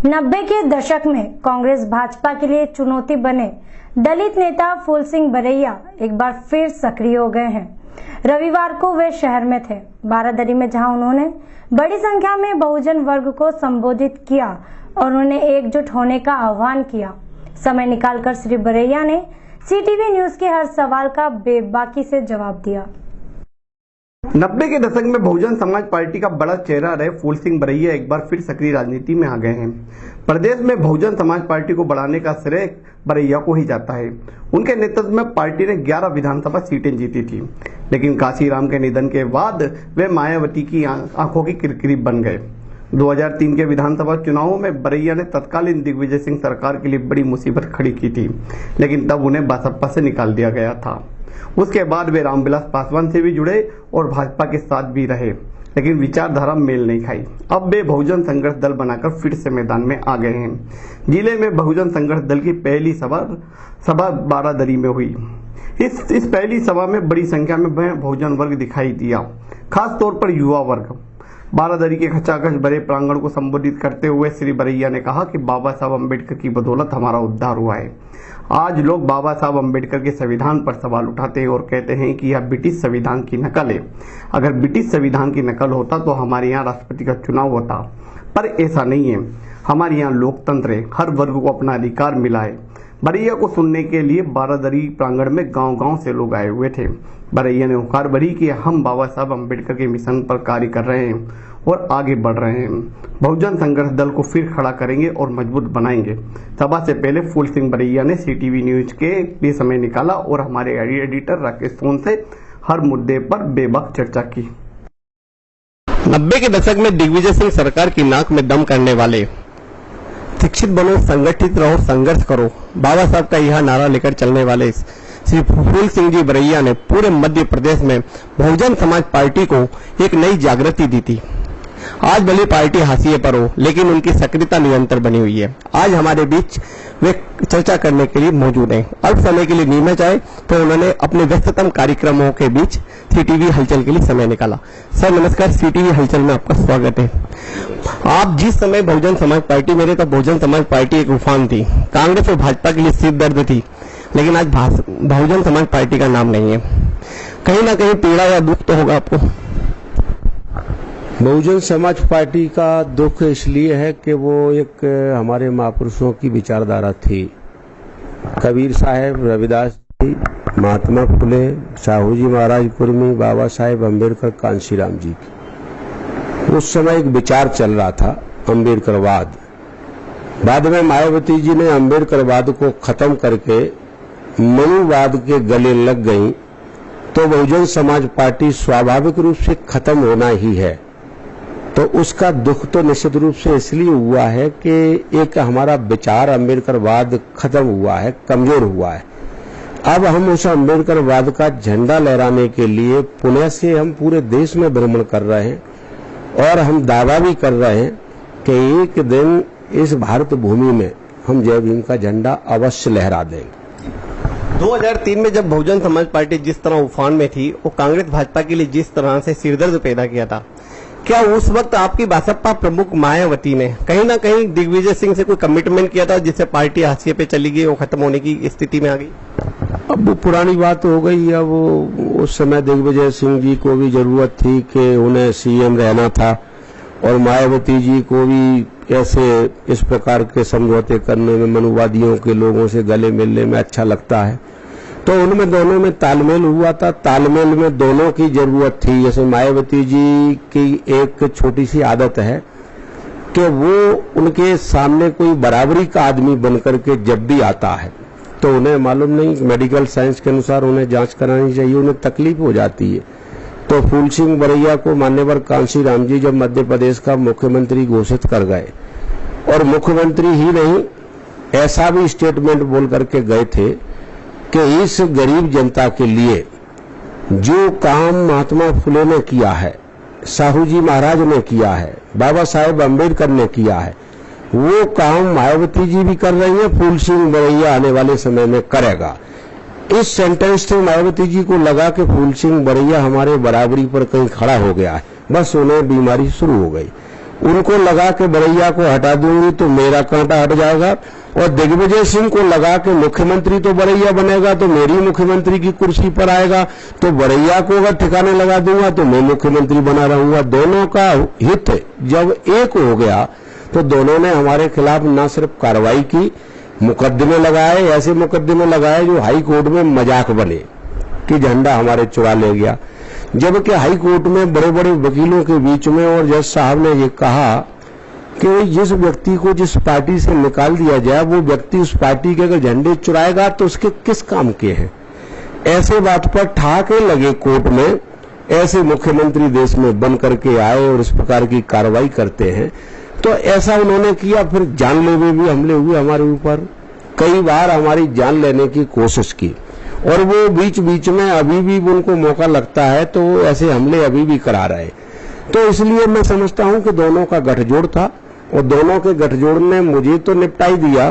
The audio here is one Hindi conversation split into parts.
90 के दशक में कांग्रेस भाजपा के लिए चुनौती बने दलित नेता फूल सिंह बरैया एक बार फिर सक्रिय हो गए हैं। रविवार को वे शहर में थे बारादरी में, जहां उन्होंने बड़ी संख्या में बहुजन वर्ग को संबोधित किया और उन्हें एकजुट होने का आह्वान किया। समय निकालकर श्री बरैया ने CTV न्यूज के हर सवाल का बेबाकी से जवाब दिया। 90 के दशक में बहुजन समाज पार्टी का बड़ा चेहरा रहे फूल सिंह बरैया एक बार फिर सक्रिय राजनीति में आ गए हैं। प्रदेश में बहुजन समाज पार्टी को बढ़ाने का श्रेय बरैया को ही जाता है। उनके नेतृत्व में पार्टी ने 11 विधानसभा सीटें जीती थी, लेकिन काशीराम के निधन के बाद वे मायावती की आंखों की किरकिरी बन गए। 2003 के विधानसभा चुनावों में बरैया ने तत्कालीन दिग्विजय सिंह सरकार के लिए बड़ी मुसीबत खड़ी की थी, लेकिन तब उन्हें बसपा से निकाल दिया गया था। उसके बाद वे रामविलास पासवान से भी जुड़े और भाजपा के साथ भी रहे, लेकिन विचारधारा मेल नहीं खाई। अब वे बहुजन संघर्ष दल बनाकर फिर से मैदान में आ गए हैं। जिले में बहुजन संघर्ष दल की पहली सभा बारादरी में हुई। इस पहली सभा में बड़ी संख्या में बहुजन वर्ग दिखाई दिया, खास तौर पर युवा वर्ग। बारादरी के खचाखच भरे प्रांगण को संबोधित करते हुए श्री बरैया ने कहा कि बाबा साहब अम्बेडकर की बदौलत हमारा उद्धार हुआ है। आज लोग बाबा साहब अम्बेडकर के संविधान पर सवाल उठाते हैं और कहते हैं कि यह ब्रिटिश संविधान की नकल है। अगर ब्रिटिश संविधान की नकल होता तो हमारे यहाँ राष्ट्रपति का चुनाव होता, पर ऐसा नहीं है। हमारे यहाँ लोकतंत्र है, हर वर्ग को अपना अधिकार मिला है। बरैया को सुनने के लिए बारादरी प्रांगण में गांव-गांव से लोग आए हुए थे। बरैया ने हुंकार भरी कि हम बाबा साहब अम्बेडकर के मिशन पर कार्य कर रहे हैं और आगे बढ़ रहे हैं। बहुजन संघर्ष दल को फिर खड़ा करेंगे और मजबूत बनाएंगे। सभा से पहले फूल सिंह बरैया ने CTV न्यूज के लिए समय निकाला और हमारे एडिटर राकेश सोन से हर मुद्दे पर बेबाक चर्चा की। 90 के दशक में दिग्विजय सिंह सरकार की नाक में दम करने वाले शिक्षित बनो, संगठित रहो, संघर्ष करो, बाबा साहब का यह नारा लेकर चलने वाले श्री फूल सिंह जी बरैया ने पूरे मध्य प्रदेश में बहुजन समाज पार्टी को एक नई जागृति दी थी। आज भले पार्टी हाशिए पर हो, लेकिन उनकी सक्रियता निरंतर बनी हुई है। आज हमारे बीच वे चर्चा करने के लिए मौजूद हैं। अल्प समय के लिए नहीं में चाहे तो उन्होंने अपने व्यस्ततम कार्यक्रमों के बीच CTV हलचल के लिए समय निकाला। सर नमस्कार, CTV हलचल में आपका स्वागत है। आप जिस समय बहुजन समाज पार्टी में रहे, तब बहुजन समाज पार्टी एक उफान थी, कांग्रेस और भाजपा के लिए सिर दर्द थी, लेकिन आज बहुजन समाज पार्टी का नाम नहीं है। कहीं ना कहीं पीड़ा या दुख तो होगा आपको। बहुजन समाज पार्टी का दुख इसलिए है कि वो एक हमारे महापुरुषों की विचारधारा थी। कबीर साहब, रविदास जी, महात्मा फुले, साहू जी महाराज कुर्मी, बाबा साहेब अम्बेडकर, कांशीराम जी की उस समय एक विचार चल रहा था, अम्बेडकरवाद। बाद में मायावती जी ने अम्बेडकरवाद को खत्म करके मनुवाद के गले लग गई, तो बहुजन समाज पार्टी स्वाभाविक रूप से खत्म होना ही है। तो उसका दुख तो निश्चित रूप से इसलिए हुआ है कि एक हमारा विचार अम्बेडकरवाद खत्म हुआ है, कमजोर हुआ है। अब हम उस अम्बेडकरवाद का झंडा लहराने के लिए पुणे से हम पूरे देश में भ्रमण कर रहे हैं और हम दावा भी कर रहे हैं कि एक दिन इस भारत भूमि में हम जय भीम का झंडा अवश्य लहरा देंगे। 2003 में जब बहुजन समाज पार्टी जिस तरह उफान में थी, वो कांग्रेस भाजपा के लिए जिस तरह से सिरदर्द पैदा किया था, क्या उस वक्त आपकी बसपा प्रमुख मायावती ने कहीं ना कहीं दिग्विजय सिंह से कोई कमिटमेंट किया था, जिससे पार्टी हाशिए पे चली गई, वो खत्म होने की स्थिति में आ गई? अब वो पुरानी बात हो गई। अब उस समय दिग्विजय सिंह जी को भी जरूरत थी कि उन्हें CM रहना था और मायावती जी को भी ऐसे इस प्रकार के समझौते करने में, मनुवादियों के लोगों से गले मिलने में अच्छा लगता है। तो उनमें दोनों में तालमेल हुआ था। तालमेल में दोनों की जरूरत थी। जैसे मायावती जी की एक छोटी सी आदत है कि वो उनके सामने कोई बराबरी का आदमी बनकर के जब भी आता है तो उन्हें मालूम नहीं, मेडिकल साइंस के अनुसार उन्हें जांच करानी चाहिए, उन्हें तकलीफ हो जाती है। तो फूल सिंह बरैया को मान्यवर कांशीराम जी जब मध्य प्रदेश का मुख्यमंत्री घोषित कर गए, और मुख्यमंत्री ही नहीं ऐसा भी स्टेटमेंट बोल करके गए थे कि इस गरीब जनता के लिए जो काम महात्मा फुले ने किया है, साहू जी महाराज ने किया है, बाबा साहेब अम्बेडकर ने किया है, वो काम मायावती जी भी कर रही है, फूल सिंह बरैया आने वाले समय में करेगा। इस सेंटेंस से मायावती जी को लगा कि फूल सिंह बरैया हमारे बराबरी पर कहीं खड़ा हो गया है, बस उन्हें बीमारी शुरू हो गई। उनको लगा कि बरैया को हटा दूंगी तो मेरा कांटा हट जाएगा, और दिग्विजय सिंह को लगा कि मुख्यमंत्री तो बरैया बनेगा तो मेरी मुख्यमंत्री की कुर्सी पर आएगा, तो बरैया को अगर ठिकाने लगा दूंगा तो मैं मुख्यमंत्री बना रहूंगा। दोनों का हित जब एक हो गया तो दोनों ने हमारे खिलाफ न सिर्फ कार्रवाई की, मुकदमे लगाए, ऐसे मुकदमे लगाए जो हाई कोर्ट में मजाक बने कि झंडा हमारे चुरा ले गया। जबकि हाई कोर्ट में बड़े बड़े वकीलों के बीच में और जज साहब ने ये कहा कि जिस व्यक्ति को जिस पार्टी से निकाल दिया जाए वो व्यक्ति उस पार्टी के अगर झंडे चुराएगा तो उसके किस काम के हैं। ऐसे बात पर ठहाके लगे कोर्ट में, ऐसे मुख्यमंत्री देश में बन करके आए और इस प्रकार की कार्रवाई करते हैं। तो ऐसा उन्होंने किया, फिर जानलेवा भी हमले हुए हमारे ऊपर, कई बार हमारी जान लेने की कोशिश की, और वो बीच बीच में अभी भी उनको मौका लगता है तो वो ऐसे हमले अभी भी करा रहे। तो इसलिए मैं समझता हूं कि दोनों का गठजोड़ था और दोनों के गठजोड़ ने मुझे तो निपटाई दिया,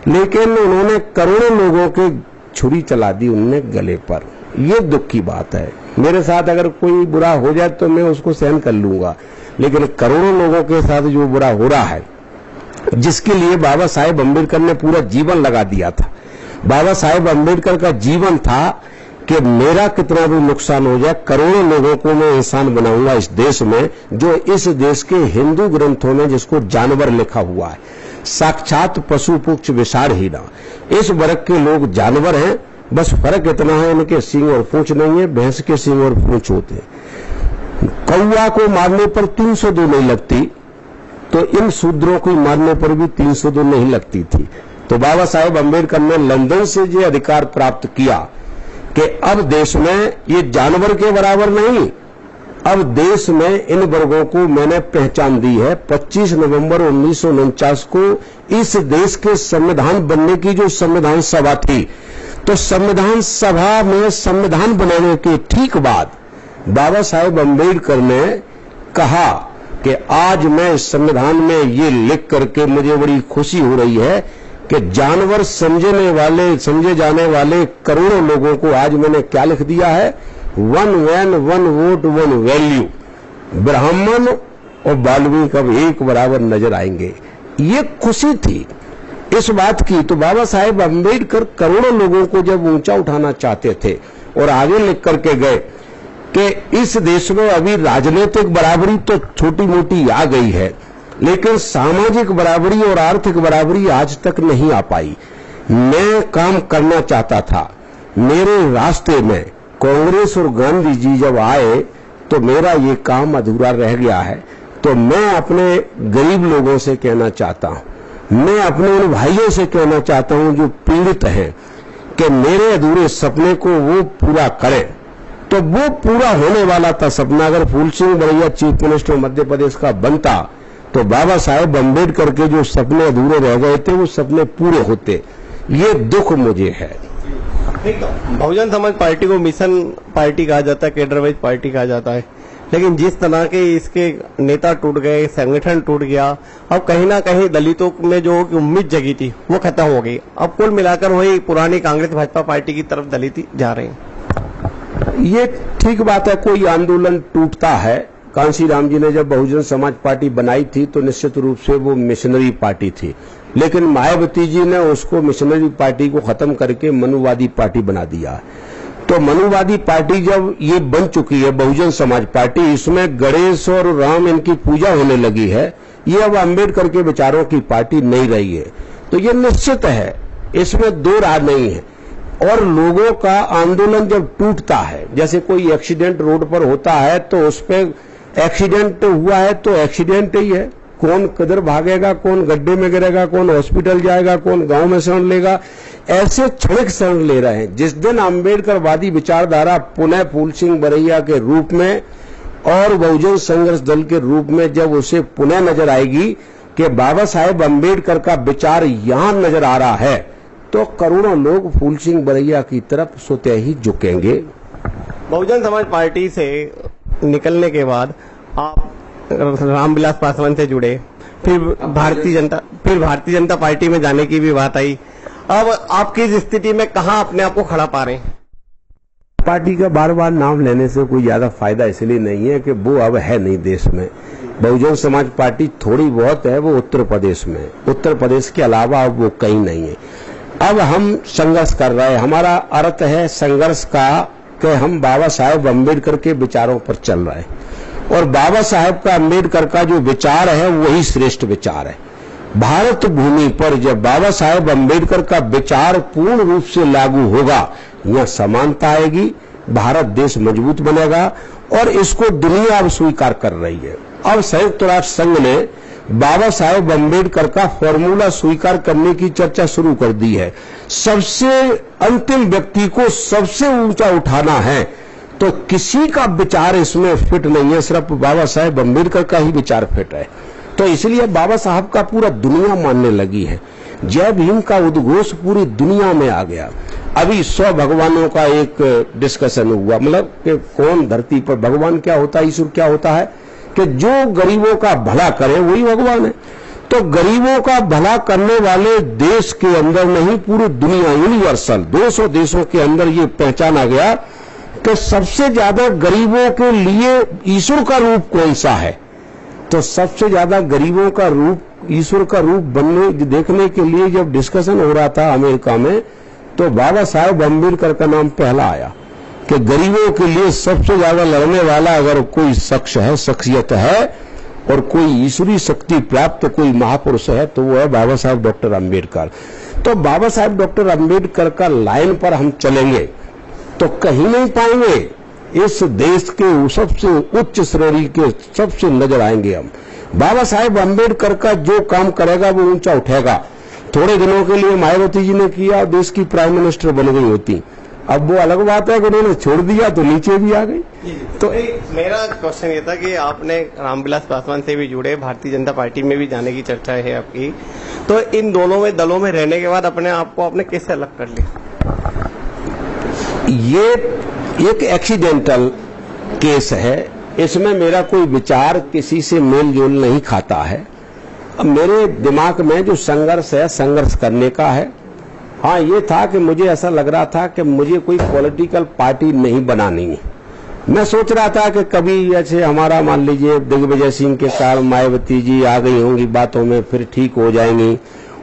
लेकिन उन्होंने करोड़ों लोगों के छुरी चला दी उनने गले पर। ये दुख की बात है। मेरे साथ अगर कोई बुरा हो जाए तो मैं उसको सहन कर लूंगा, लेकिन करोड़ों लोगों के साथ जो बुरा हो रहा है, जिसके लिए बाबा साहेब अम्बेडकर ने पूरा जीवन लगा दिया था। बाबा साहेब अम्बेडकर का जीवन था कि मेरा कितना भी नुकसान हो जाए, करोड़ों लोगों को मैं इंसान बनाऊंगा इस देश में, जो इस देश के हिंदू ग्रंथों में जिसको जानवर लिखा हुआ है, साक्षात पशु पुक्ष विसारहीना, इस वर्ग के लोग जानवर हैं। बस फर्क इतना है इनके सींग और पूंछ नहीं है, भैंस के सींग और पूंछ होते हैं। कौआ को मारने पर 302 नहीं लगती, तो इन शूद्रों को मारने पर भी 302 नहीं लगती थी। तो बाबा साहेब अम्बेडकर ने लंदन से ये अधिकार प्राप्त किया कि अब देश में ये जानवर के बराबर नहीं, अब देश में इन वर्गों को मैंने पहचान दी है। 25 नवंबर 1949 को इस देश के संविधान बनने की जो संविधान सभा थी, तो संविधान सभा में संविधान बनाने के ठीक बाद बाबा साहेब अम्बेडकर ने कहा कि आज मैं इस संविधान में ये लिख करके मुझे बड़ी खुशी हो रही है कि जानवर समझे जाने वाले करोड़ों लोगों को आज मैंने क्या लिख दिया है, 1 मैन 1 वोट 1 वैल्यू, ब्राह्मण और बाल्मीकि अब एक बराबर नजर आएंगे। ये खुशी थी इस बात की। तो बाबा साहेब अम्बेडकर करोड़ों लोगों को जब ऊंचा उठाना चाहते थे और आगे लिख करके गए कि इस देश में अभी राजनीतिक बराबरी तो छोटी मोटी आ गई है, लेकिन सामाजिक बराबरी और आर्थिक बराबरी आज तक नहीं आ पाई। मैं काम करना चाहता था, मेरे रास्ते में कांग्रेस और गांधी जी जब आए तो मेरा ये काम अधूरा रह गया है। तो मैं अपने गरीब लोगों से कहना चाहता हूं, मैं अपने उन भाइयों से कहना चाहता हूं जो पीड़ित हैं कि मेरे अधूरे सपने को वो पूरा करें। तो वो पूरा होने वाला था सपना। अगर फूल सिंह बरैया चीफ मिनिस्टर मध्य प्रदेश का बनता तो बाबा साहेब अम्बेडकर के जो सपने अधूरे रह गए थे वो सपने पूरे होते। ये दुख मुझे है। बहुजन समाज पार्टी को मिशन पार्टी कहा जाता है, कैडर वाइज पार्टी कहा जाता है, लेकिन जिस तरह के इसके नेता टूट गए, संगठन टूट गया, अब कहीं ना कहीं दलितों में जो उम्मीद जगी थी वो खत्म हो गई। अब कुल मिलाकर वही पुरानी कांग्रेस भाजपा पार्टी की तरफ दलित जा रहे हैं। ये ठीक बात है, कोई आंदोलन टूटता है। कांशीराम जी ने जब बहुजन समाज पार्टी बनाई थी तो निश्चित रूप से वो मिशनरी पार्टी थी, लेकिन मायावती जी ने उसको मिशनरी पार्टी को खत्म करके मनुवादी पार्टी बना दिया। तो मनुवादी पार्टी जब ये बन चुकी है बहुजन समाज पार्टी, इसमें गणेश और राम इनकी पूजा होने लगी है, ये अब अम्बेडकर के विचारों की पार्टी नहीं रही है। तो ये निश्चित है, इसमें दो राह नहीं है। और लोगों का आंदोलन जब टूटता है, जैसे कोई एक्सीडेंट रोड पर होता है तो उस पर एक्सीडेंट हुआ है तो एक्सीडेंट ही है, कौन किधर भागेगा, कौन गड्ढे में गिरेगा, कौन हॉस्पिटल जाएगा, कौन गांव में शरण लेगा, ऐसे क्षणिक शरण ले रहे हैं। जिस दिन अम्बेडकरवादी विचारधारा पुनः फूल सिंह बरैया के रूप में और बहुजन संघर्ष दल के रूप में जब उसे पुनः नजर आएगी कि बाबा साहेब अम्बेडकर का विचार यहां नजर आ रहा है, तो करोड़ों लोग फूल सिंह बरैया की तरफ स्वतः ही झुकेंगे। बहुजन समाज पार्टी से निकलने के बाद आप रामविलास पासवान से जुड़े, फिर भारतीय जनता पार्टी में जाने की भी बात आई। अब आपकी इस स्थिति में कहां अपने आप को खड़ा पा रहे हैं? पार्टी का बार बार नाम लेने से कोई ज्यादा फायदा इसलिए नहीं है कि वो अब है नहीं देश में। बहुजन समाज पार्टी थोड़ी बहुत है, वो उत्तर प्रदेश में, उत्तर प्रदेश के अलावा अब वो कहीं नहीं है। अब हम संघर्ष कर रहे हैं, हमारा अर्थ है संघर्ष का कि हम बाबा साहेब अम्बेडकर के विचारों पर चल रहे हैं और बाबा साहेब का अम्बेडकर का जो विचार है वही श्रेष्ठ विचार है। भारत भूमि पर जब बाबा साहेब अम्बेडकर का विचार पूर्ण रूप से लागू होगा, यहाँ समानता आएगी, भारत देश मजबूत बनेगा और इसको दुनिया अब स्वीकार कर रही है। अब संयुक्त राष्ट्र संघ ने बाबा साहेब अम्बेडकर का फॉर्मूला स्वीकार करने की चर्चा शुरू कर दी है। सबसे अंतिम व्यक्ति को सबसे ऊंचा उठाना है तो किसी का विचार इसमें फिट नहीं है, सिर्फ बाबा साहेब अम्बेडकर का ही विचार फिट है। तो इसलिए बाबा साहब का पूरा दुनिया मानने लगी है। जय भीम का उद्घोष पूरी दुनिया में आ गया। अभी 100 भगवानों का एक डिस्कशन हुआ, मतलब कि कौन धरती पर भगवान क्या होता है, ईश्वर क्या होता है, कि जो गरीबों का भला करे वही भगवान है। तो गरीबों का भला करने वाले देश के अंदर नहीं, पूरी दुनिया यूनिवर्सल 200 देशों के अंदर ये पहचाना गया कि सबसे ज्यादा गरीबों के लिए ईश्वर का रूप कौन सा है। तो सबसे ज्यादा गरीबों का रूप, ईश्वर का रूप बनने देखने के लिए जब डिस्कशन हो रहा था अमेरिका में, तो बाबा साहेब अम्बेडकर का नाम पहला आया कि गरीबों के लिए सबसे ज्यादा लड़ने वाला अगर कोई शख्स है, शख्सियत है और कोई ईश्वरी शक्ति प्राप्त कोई महापुरुष है तो वो है बाबा साहेब डॉक्टर अम्बेडकर। तो बाबा साहेब डॉक्टर अम्बेडकर का लाइन पर हम चलेंगे तो कहीं नहीं पाएंगे। इस देश के सबसे उच्च श्रेणी के सबसे नजर आएंगे हम। बाबा साहेब अम्बेडकर का जो काम करेगा वो ऊंचा उठेगा। थोड़े दिनों के लिए मायावती जी ने किया, देश की प्राइम मिनिस्टर बन गई होती। अब वो अलग बात है कि उन्होंने छोड़ दिया तो नीचे भी आ गई। तो मेरा क्वेश्चन ये था कि आपने रामविलास पासवान से भी जुड़े, भारतीय जनता पार्टी में भी जाने की चर्चा है आपकी, तो इन दोनों में दलों में रहने के बाद अपने आप को आपने कैसे अलग कर लिया? ये एक एक्सीडेंटल केस है, इसमें मेरा कोई विचार किसी से मेल जोल नहीं खाता है। अब मेरे दिमाग में जो संघर्ष है, संघर्ष करने का है। हाँ, ये था कि मुझे ऐसा लग रहा था कि मुझे कोई पॉलिटिकल पार्टी नहीं बनानी है। मैं सोच रहा था कि कभी ऐसे हमारा मान लीजिए दिग्विजय सिंह के कारण मायावती जी आ गई होंगी बातों में, फिर ठीक हो जाएंगी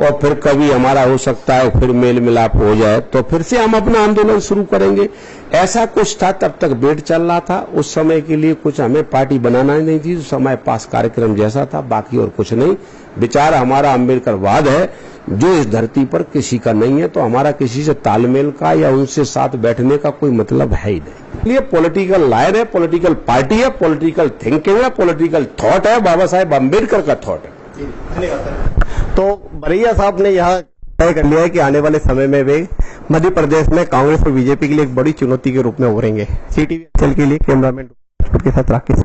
और फिर कभी हमारा हो सकता है फिर मेल मिलाप हो जाए तो फिर से हम अपना आंदोलन शुरू करेंगे। ऐसा कुछ था, तब तक वेट चल रहा था। उस समय के लिए कुछ हमें पार्टी बनाना ही नहीं थी, समय पास कार्यक्रम जैसा था, बाकी और कुछ नहीं। विचार हमारा अम्बेडकरवाद है जो इस धरती पर किसी का नहीं है, तो हमारा किसी से तालमेल का या उनसे साथ बैठने का कोई मतलब है ही नहीं। ये पॉलिटिकल लाइन है, पॉलिटिकल पार्टी है, पॉलिटिकल थिंकिंग है, पॉलिटिकल थॉट है, बाबा साहेब अम्बेडकर का थॉट है। तो बरैया साहब ने यह तय कर लिया है कि आने वाले समय में वे मध्य प्रदेश में कांग्रेस और बीजेपी के लिए एक बड़ी चुनौती के रूप में उभरेंगे। CTV के लिए कैमरामैन के साथ राकेश।